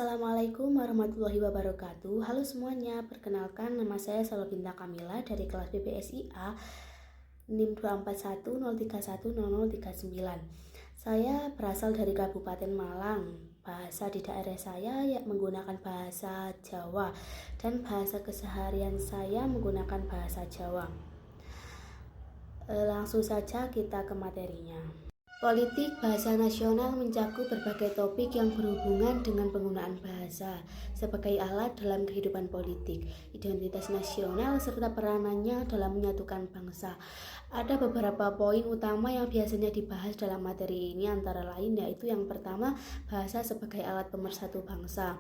Assalamualaikum warahmatullahi wabarakatuh. Halo semuanya, perkenalkan nama saya Salobinta Kamila dari kelas BPSIA NIM 24103100039. Saya berasal dari Kabupaten Malang. Bahasa di daerah saya menggunakan bahasa Jawa dan bahasa keseharian saya menggunakan bahasa Jawa. Langsung saja kita ke materinya. Politik bahasa nasional mencakup berbagai topik yang berhubungan dengan penggunaan bahasa sebagai alat dalam kehidupan politik, identitas nasional, serta peranannya dalam menyatukan bangsa. Ada beberapa poin utama yang biasanya dibahas dalam materi ini, antara lain yaitu yang pertama, bahasa sebagai alat pemersatu bangsa.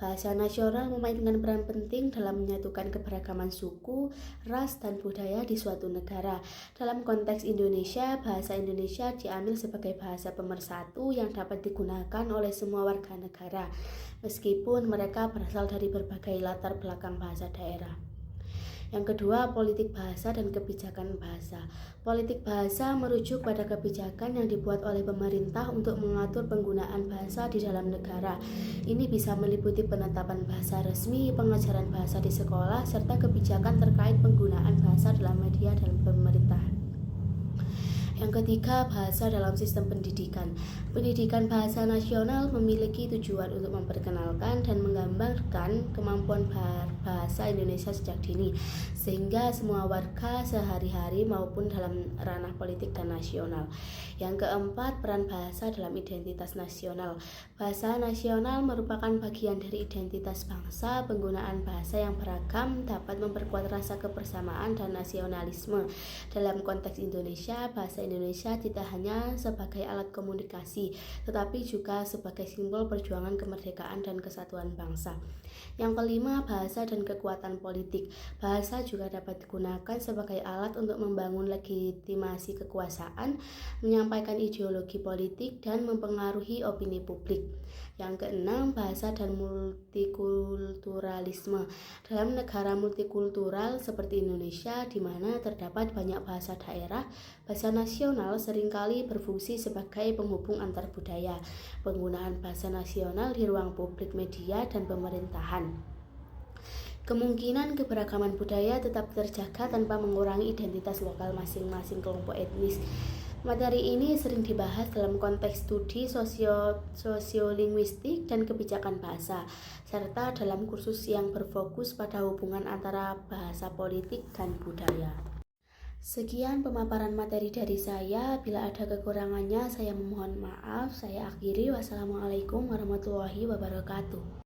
Bahasa nasional memainkan peran penting dalam menyatukan keberagaman suku, ras, dan budaya di suatu negara. Dalam konteks Indonesia, bahasa Indonesia diambil sebagai bahasa pemersatu yang dapat digunakan oleh semua warga negara, meskipun mereka berasal dari berbagai latar belakang bahasa daerah. Yang kedua, politik bahasa dan kebijakan bahasa. Politik bahasa merujuk pada kebijakan yang dibuat oleh pemerintah untuk mengatur penggunaan bahasa di dalam negara. Ini bisa meliputi penetapan bahasa resmi, pengajaran bahasa di sekolah, serta kebijakan terkait penggunaan bahasa dalam media dan pemerintahan. Yang ketiga, bahasa dalam sistem pendidikan. Pendidikan bahasa nasional memiliki tujuan untuk memperkenalkan dan menggambarkan kemampuan bahasa Indonesia sejak dini, sehingga semua warga sehari-hari maupun dalam ranah politik dan nasional. Yang keempat, peran bahasa dalam identitas nasional. Bahasa nasional merupakan bagian dari identitas bangsa. Penggunaan bahasa yang beragam dapat memperkuat rasa kebersamaan dan nasionalisme. Dalam konteks Indonesia, bahasa Indonesia tidak hanya sebagai alat komunikasi, tetapi juga sebagai simbol perjuangan kemerdekaan dan kesatuan bangsa. Yang kelima, bahasa dan kekuatan politik. Bahasa juga dapat digunakan sebagai alat untuk membangun legitimasi kekuasaan, menyampaikan ideologi politik, dan mempengaruhi opini publik. Yang keenam, bahasa dan multikulturalisme. Dalam negara multikultural seperti Indonesia, di mana terdapat banyak bahasa daerah, bahasa nasional seringkali berfungsi sebagai penghubung antar budaya. Penggunaan bahasa nasional di ruang publik, media, dan pemerintahan. Kemungkinan keberagaman budaya tetap terjaga tanpa mengurangi identitas lokal masing-masing kelompok etnis. Materi ini sering dibahas dalam konteks studi sosiolinguistik dan kebijakan bahasa, serta dalam kursus yang berfokus pada hubungan antara bahasa politik dan budaya. Sekian pemaparan materi dari saya. Bila ada kekurangannya, saya memohon maaf. Saya akhiri. Wassalamualaikum warahmatullahi wabarakatuh.